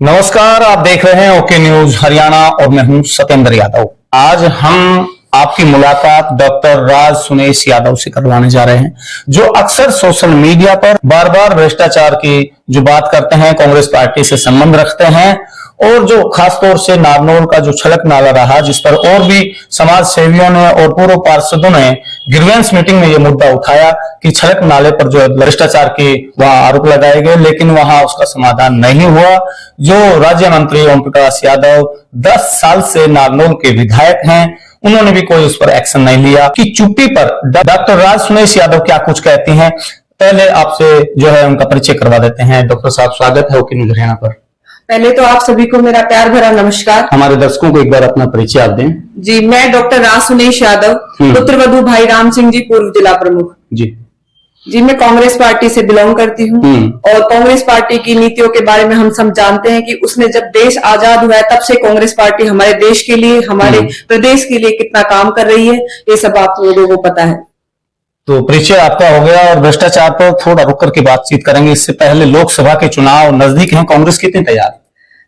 नमस्कार, आप देख रहे हैं ओके न्यूज हरियाणा और मैं हूं सत्येंद्र यादव। आज हम आपकी मुलाकात डॉक्टर राज सुनेश यादव से करवाने जा रहे हैं, जो अक्सर सोशल मीडिया पर बार बार भ्रष्टाचार की जो बात करते हैं, कांग्रेस पार्टी से संबंध रखते हैं और जो खासतौर से नारनौल का जो छलक नाला रहा, जिस पर और भी समाज सेवियों ने और पूर्व पार्षदों ने ग्रीवेंस मीटिंग में ये मुद्दा उठाया कि छलक नाले पर जो भ्रष्टाचार के वहां आरोप लगाए गए, लेकिन वहां उसका समाधान नहीं हुआ। जो राज्य मंत्री ओम प्रकाश यादव 10 साल से नारनौल के विधायक हैं, उन्होंने भी कोई उस पर एक्शन नहीं लिया कि चुप्पी पर डॉक्टर राज सुनेश यादव क्या कुछ कहती हैं। पहले आपसे जो है उनका परिचय करवा देते हैं। डॉक्टर साहब, स्वागत है ओके न्यूज हरियाणा पर। पहले तो आप सभी को मेरा प्यार भरा नमस्कार। हमारे दर्शकों को एक बार अपना परिचय आप दें। जी, मैं डॉक्टर राज सुनेश यादव, पुत्रवधू भाई राम सिंह जी, पूर्व जिला प्रमुख। जी, मैं कांग्रेस पार्टी से बिलोंग करती हूँ और कांग्रेस पार्टी की नीतियों के बारे में हम सब जानते हैं कि उसने जब देश आजाद हुआ है तब से कांग्रेस पार्टी हमारे देश के लिए, हमारे प्रदेश के लिए कितना काम कर रही है, ये सब आप लोगों को पता है। तो परिचय आपका हो गया और भ्रष्टाचार पर थोड़ा रुक करके बातचीत करेंगे। इससे पहले लोकसभा के चुनाव नजदीक हैं, कांग्रेस कितनी तैयार?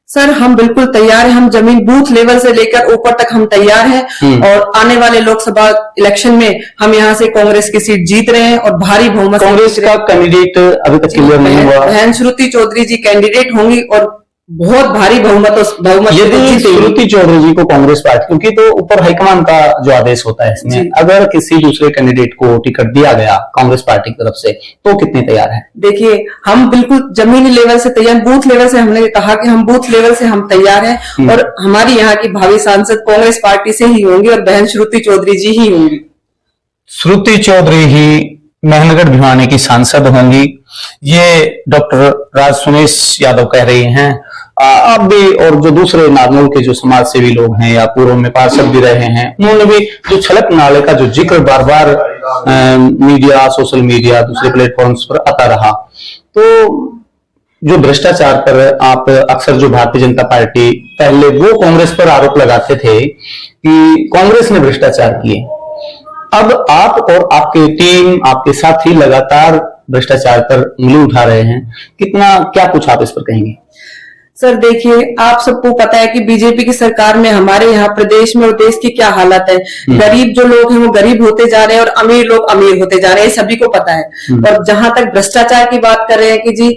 सर, हम बिल्कुल तैयार हैं। हम जमीन बूथ लेवल से लेकर ऊपर तक हम तैयार हैं और आने वाले लोकसभा इलेक्शन में हम यहां से कांग्रेस की सीट जीत रहे हैं और भारी बहुमत। कांग्रेस का कैंडिडेट अभी तक क्लियर नहीं हुआ। बहन श्रुति चौधरी जी कैंडिडेट होंगी और बहुत भारी बहुमत यदि श्रुति चौधरी जी को कांग्रेस पार्टी, क्योंकि तो ऊपर हाईकमान का जो आदेश होता है इसमें, अगर किसी दूसरे कैंडिडेट को टिकट दिया गया कांग्रेस पार्टी की तरफ से, तो कितने तैयार है? देखिए, हम बिल्कुल जमीनी लेवल से तैयार, बूथ लेवल से हमने कहा कि हम बूथ लेवल से हम तैयार हैं और हमारी यहाँ की भावी सांसद कांग्रेस पार्टी से ही होंगी और बहन श्रुति चौधरी जी ही होंगी। श्रुति चौधरी ही महेंद्रगढ़ भिवानी की सांसद होंगी, ये डॉक्टर राज सुनेश यादव कह रही हैं। अब भी और जो दूसरे नारनौल के जो समाज सेवी लोग हैं या पूर्व में पार्षद भी रहे हैं, उन्होंने भी जो छलक नाले का जो जिक्र बार बार मीडिया, सोशल मीडिया, दूसरे प्लेटफॉर्म्स पर आता रहा, तो जो भ्रष्टाचार पर आप अक्सर जो भारतीय जनता पार्टी पहले वो कांग्रेस पर आरोप लगाते थे कि कांग्रेस ने भ्रष्टाचार किए, अब आप और आपकी टीम, आपके साथी लगातार भ्रष्टाचार पर उंगली उठा रहे हैं। कितना, क्या कुछ आप इस पर कहेंगे? सर देखिए, आप सबको पता है कि बीजेपी की सरकार में हमारे यहाँ प्रदेश में और देश की क्या हालत है। गरीब जो लोग हैं वो गरीब होते जा रहे हैं और अमीर लोग अमीर होते जा रहे हैं, सभी को पता है। और जहां तक भ्रष्टाचार की बात कर रहे हैं कि जी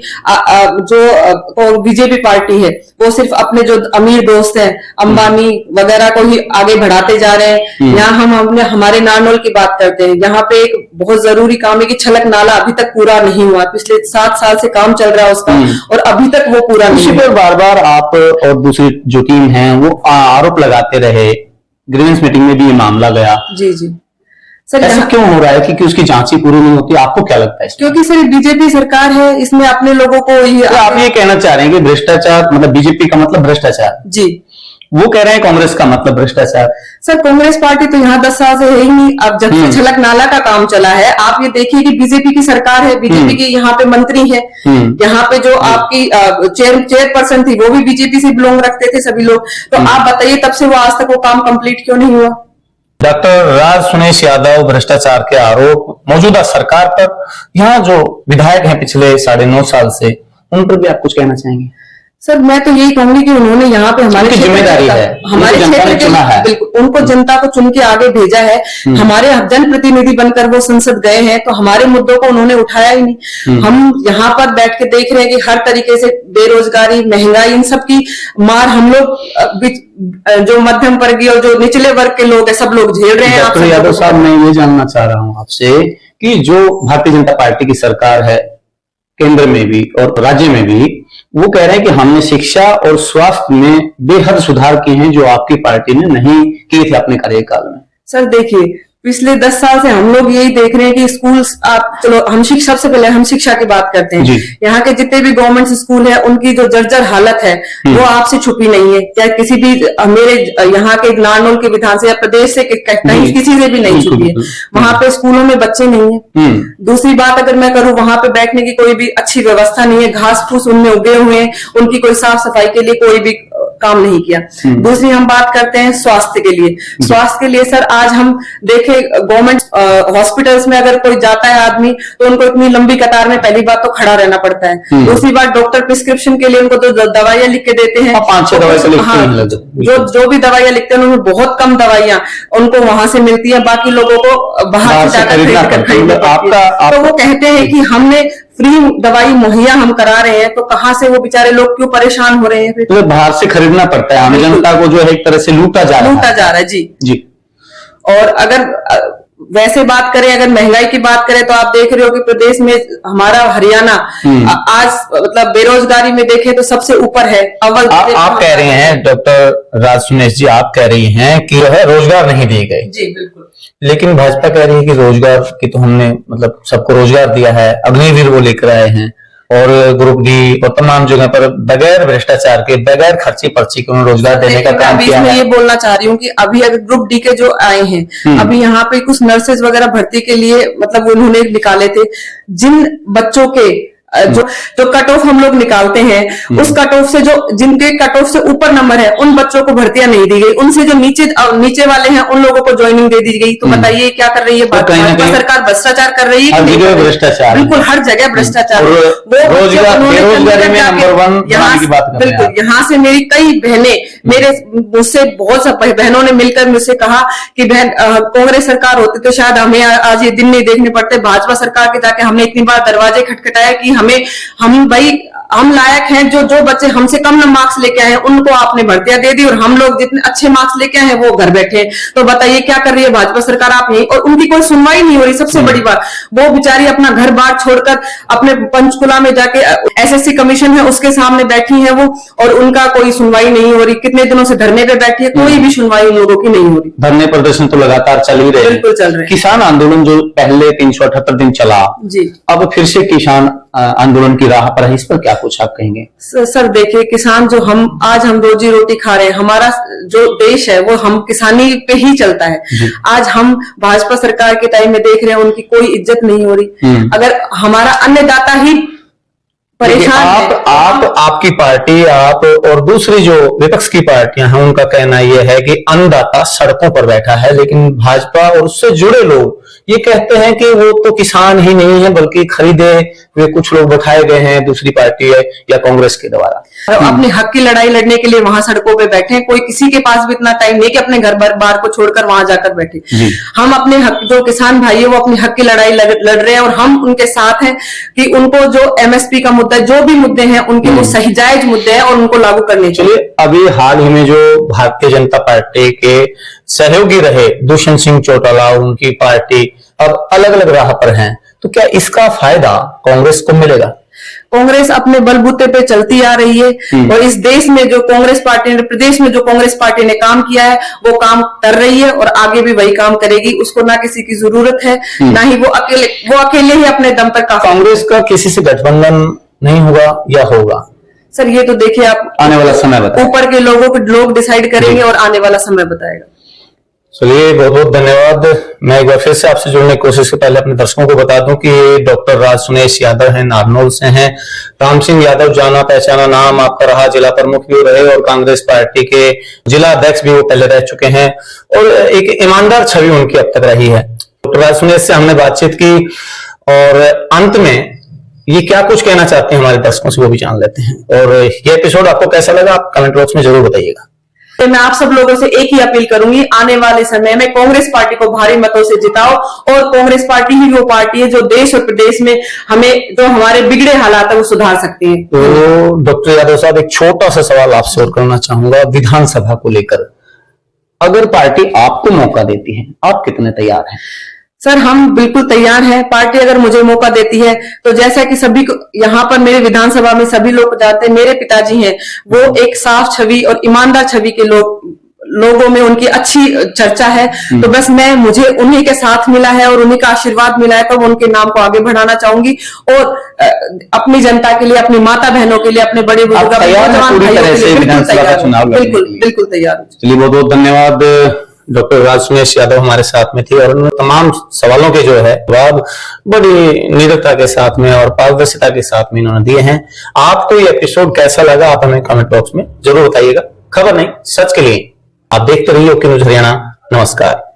जो बीजेपी पार्टी है वो सिर्फ अपने जो अमीर दोस्त हैं अंबानी वगैरह को ही आगे बढ़ाते जा रहे हैं। यहाँ हम हमारे नारनौल की बात करते हैं, यहाँ पे एक बहुत जरूरी काम है कि छलक नाला अभी तक पूरा नहीं हुआ। पिछले 7 साल से काम चल रहा है उसका और अभी तक वो पूरा नहीं हुआ। बार बार आप और दूसरी जो टीम है वो आरोप लगाते रहे, ग्रीवेंस मीटिंग में भी ये मामला गया। जी सर, ऐसा क्यों हो रहा है? क्योंकि उसकी जांच ही पूरी नहीं होती। आपको क्या लगता है? क्योंकि सर बीजेपी सरकार है, इसमें अपने लोगों को आप ये कहना चाह रहे हैं कि भ्रष्टाचार मतलब बीजेपी का मतलब भ्रष्टाचार? जी, वो कह रहे हैं कांग्रेस का मतलब भ्रष्टाचार। सर कांग्रेस पार्टी तो यहाँ 10 साल से है ही नहीं। अब जब से छलक नाला का काम चला है, आप ये देखिए कि बीजेपी की सरकार है, बीजेपी के यहाँ पे मंत्री है, यहाँ पे जो आपकी चेयरपर्सन थी वो भी बीजेपी से बिलोंग रखते थे सभी लोग। तो आप बताइए तब से वो आज तक वो काम कंप्लीट क्यों नहीं हुआ? डॉक्टर राज सुनेश यादव भ्रष्टाचार के आरोप मौजूदा सरकार पर, यहाँ जो विधायक हैं पिछले 9.5 साल से, उन पर भी आप कुछ कहना चाहेंगे? सर मैं तो यही कहूंगी कि उन्होंने यहाँ पे हमारी जिम्मेदारी है, हमारे क्षेत्र चुना है, उनको जनता को चुन के आगे भेजा है, हमारे जनप्रतिनिधि बनकर वो संसद गए हैं, तो हमारे मुद्दों को उन्होंने उठाया ही नहीं। हम यहाँ पर बैठ के देख रहे हैं कि हर तरीके से बेरोजगारी, महंगाई, इन सब की मार हम लोग जो मध्यम वर्गीय और जो निचले वर्ग के लोग हैं सब लोग झेल रहे हैं। डॉक्टर यादव साहब, मैं ये जानना चाह रहा हूँ आपसे कि जो भारतीय जनता पार्टी की सरकार है केंद्र में भी और राज्य में भी, वो कह रहे हैं कि हमने शिक्षा और स्वास्थ्य में बेहद सुधार किए हैं जो आपकी पार्टी ने नहीं किए थे अपने कार्यकाल में। सर देखिए, पिछले 10 साल से हम लोग यही देख रहे हैं कि स्कूल, आप चलो हम शिक्षा, सबसे पहले हम शिक्षा की बात करते हैं। यहाँ के जितने भी गवर्नमेंट स्कूल है उनकी जो जर्जर हालत है वो आपसे छुपी नहीं है, क्या किसी भी मेरे यहाँ के नारनौल के विधानसभा प्रदेश से कहीं किसी से भी नहीं छुपी है। वहां पे स्कूलों में बच्चे नहीं है। दूसरी बात अगर मैं करूँ, वहां पे बैठने की कोई भी अच्छी व्यवस्था नहीं है, घास फूस उनमें उगे हुए हैं, उनकी कोई साफ सफाई के लिए कोई भी काम नहीं किया। दूसरी हम बात करते हैं स्वास्थ्य के लिए। स्वास्थ्य के लिए सर आज हम देखें गवर्नमेंट हॉस्पिटल्स में अगर कोई जाता है आदमी तो उनको इतनी लंबी कतार में पहली बात तो खड़ा रहना पड़ता है। दूसरी बात डॉक्टर प्रिस्क्रिप्शन के लिए उनको तो दवाइयां लिख के देते हैं, 5-6 दवाई हाँ, जो भी दवाइयां लिखते हैं उनमें बहुत कम दवाइयां उनको वहां से मिलती है, बाकी लोगों को बाहर से जाकर खरीदना पड़ती है। तो वो कहते हैं कि हमने फ्री दवाई मुहैया हम करा रहे हैं, तो कहाँ से वो बेचारे लोग क्यों परेशान हो रहे हैं? फिर तो बाहर से खरीदना पड़ता है, आम जनता को जो है एक तरह से लूटा जा रहा है। जी जी। और अगर वैसे बात करें, अगर महंगाई की बात करें तो आप देख रहे हो कि प्रदेश में हमारा हरियाणा आज मतलब बेरोजगारी में देखें तो सबसे ऊपर है, अव्वल। आप कह रहे हैं डॉक्टर राज सुनेश जी, आप कह रही हैं कि जो है रोजगार नहीं दिए गए। जी बिल्कुल। लेकिन भाजपा कह रही है कि रोजगार की तो हमने मतलब सबको रोजगार दिया है, अग्निवीर वो लेकर आए हैं और ग्रुप डी और तमाम जगह पर बगैर भ्रष्टाचार के, बगैर खर्ची पर्ची के उन्होंने रोजगार देने का काम किया है। मैं ये बोलना चाह रही हूँ कि अभी अगर ग्रुप डी के जो आए हैं, अभी यहाँ पे कुछ नर्सेज वगैरह भर्ती के लिए मतलब उन्होंने निकाले थे, जिन बच्चों के जो कट ऑफ हम लोग निकालते हैं, उस कट ऑफ से जो जिनके कट ऑफ से ऊपर नंबर है उन बच्चों को भर्तियां नहीं दी गई, उनसे जो नीचे वाले हैं उन लोगों को ज्वाइनिंग दे दी गई। तो बताइए क्या कर रही है भाजपा सरकार? भ्रष्टाचार कर रही है, बिल्कुल हर जगह भ्रष्टाचार। बिल्कुल, यहाँ से मेरी कई बहनें मुझसे बहुत सा बहनों ने मिलकर मुझसे कहा कि बहन कांग्रेस सरकार होती तो शायद हमें आज ये दिन नहीं देखने पड़ते, भाजपा सरकार के जाके हमने इतनी बार दरवाजे खटखटाया कि हम लायक हैं, जो बच्चे हमसे कम मार्क्स लेके आए हैं उनको आपने भर्तियां दे दी और हम लोग जितने अच्छे मार्क्स लेके आए हैं वो घर बैठे। तो बताइए क्या कर रही है भाजपा सरकार? आप नहीं, और उनकी कोई सुनवाई नहीं हो रही। सबसे बड़ी बात, वो बेचारी अपना घर बार छोड़कर अपने पंचकुला में जाके एसएससी कमीशन है उसके सामने बैठी है वो, और उनका कोई सुनवाई नहीं हो रही। कितने दिनों से धरने पे बैठी है, कोई भी सुनवाई उन लोगों की नहीं हो रही। धरने प्रदर्शन तो लगातार चल ही रहे, बिल्कुल चल रहे। किसान आंदोलन जो पहले 378 दिन चला, जी, अब फिर से किसान आंदोलन की राह पर है, इस पर क्या कुछ आप कहेंगे? सर देखिए, किसान जो आज हम रोजी रोटी खा रहे हैं, हमारा जो देश है वो हम किसानी पे ही चलता है। आज हम भाजपा सरकार के टाइम में देख रहे हैं उनकी कोई इज्जत नहीं हो रही। अगर हमारा अन्नदाता ही परेशान है, आपकी पार्टी, आप और दूसरी जो विपक्ष की पार्टियां हैं उनका कहना यह है कि अन्नदाता सड़कों पर बैठा है, लेकिन भाजपा और उससे जुड़े लोग ये कहते हैं कि वो तो किसान ही नहीं है बल्कि खरीदे वे कुछ लोग बैठाए गए हैं दूसरी पार्टी या कांग्रेस के द्वारा। अपने हक की लड़ाई लड़ने के लिए वहां सड़कों पे बैठे हैं। कोई किसी के पास भी इतना टाइम नहीं कि अपने घर बार को छोड़कर वहां जाकर बैठे। हम अपने हक, जो किसान भाई है वो अपने हक की लड़ाई लड़ रहे हैं और हम उनके साथ हैं कि उनको जो एमएसपी का मुद्दा, जो भी मुद्दे हैं उनके वो सही जायज मुद्दे हैं और उनको लागू करने चाहिए। अभी हाल ही में जो भारतीय जनता पार्टी के सहयोगी रहे दुष्यंत सिंह चौटाला, उनकी पार्टी अब अलग अलग राह पर हैं, तो क्या इसका फायदा कांग्रेस को मिलेगा? कांग्रेस अपने बलबूते पे चलती आ रही है और इस देश में जो कांग्रेस पार्टी ने, प्रदेश में जो कांग्रेस पार्टी ने काम किया है वो काम कर रही है और आगे भी वही काम करेगी। उसको ना किसी की जरूरत है, ना ही वो अकेले ही अपने दम पर काम। कांग्रेस का किसी से गठबंधन नहीं होगा या होगा? सर ये तो देखिए, आप आने वाला समय बताएगा, ऊपर के लोग डिसाइड करेंगे और आने वाला समय बताएगा। चलिए, बहुत बहुत धन्यवाद। मैं एक बार फिर से आपसे जुड़ने की कोशिश से पहले अपने दर्शकों को बता दूं कि डॉक्टर राज सुनेश यादव हैं, नारनौल से हैं। राम सिंह यादव जाना पहचाना नाम आपका रहा, जिला प्रमुख भी रहे और कांग्रेस पार्टी के जिला अध्यक्ष भी वो पहले रह चुके हैं और एक ईमानदार छवि उनकी अब तक रही है। डॉक्टर राज सुनेश से हमने बातचीत की और अंत में ये क्या कुछ कहना चाहते हैं हमारे दर्शकों से वो भी जान लेते हैं। और ये एपिसोड आपको कैसा लगा आप कमेंट बॉक्स में जरूर बताइएगा। तो मैं आप सब लोगों से एक ही अपील करूंगी, आने वाले समय में कांग्रेस पार्टी को भारी मतों से जिताओ और कांग्रेस पार्टी ही वो पार्टी है जो देश और प्रदेश में हमें जो हमारे बिगड़े हालात है वो सुधार सकती है। तो डॉक्टर यादव साहब, एक छोटा सा सवाल आपसे और करना चाहूंगा विधानसभा को लेकर। अगर पार्टी आपको मौका देती है, आप कितने तैयार हैं? सर हम बिल्कुल तैयार हैं। पार्टी अगर मुझे मौका देती है तो जैसा कि सभी को यहाँ पर मेरे विधानसभा में सभी लोग जानते हैं, मेरे पिताजी हैं वो एक साफ छवि और ईमानदार छवि के लोगों में उनकी अच्छी चर्चा है। तो बस मुझे उन्हीं के साथ मिला है और उन्हीं का आशीर्वाद मिला है, तो उनके नाम को आगे बढ़ाना चाहूंगी और अपनी जनता के लिए, अपनी माता बहनों के लिए, अपने बड़े बुजुर्ग, बिल्कुल तैयार। चलिए, बहुत बहुत धन्यवाद। डॉक्टर राज सुनेश यादव हमारे साथ में थी और उन्होंने तमाम सवालों के जो है जवाब बड़ी निडरता के साथ में और पारदर्शिता के साथ में इन्होंने दिए हैं। आपको ये एपिसोड कैसा लगा आप हमें कमेंट बॉक्स में जरूर बताइएगा। खबर नहीं, सच के लिए आप देखते रहिए ओके न्यूज हरियाणा। नमस्कार।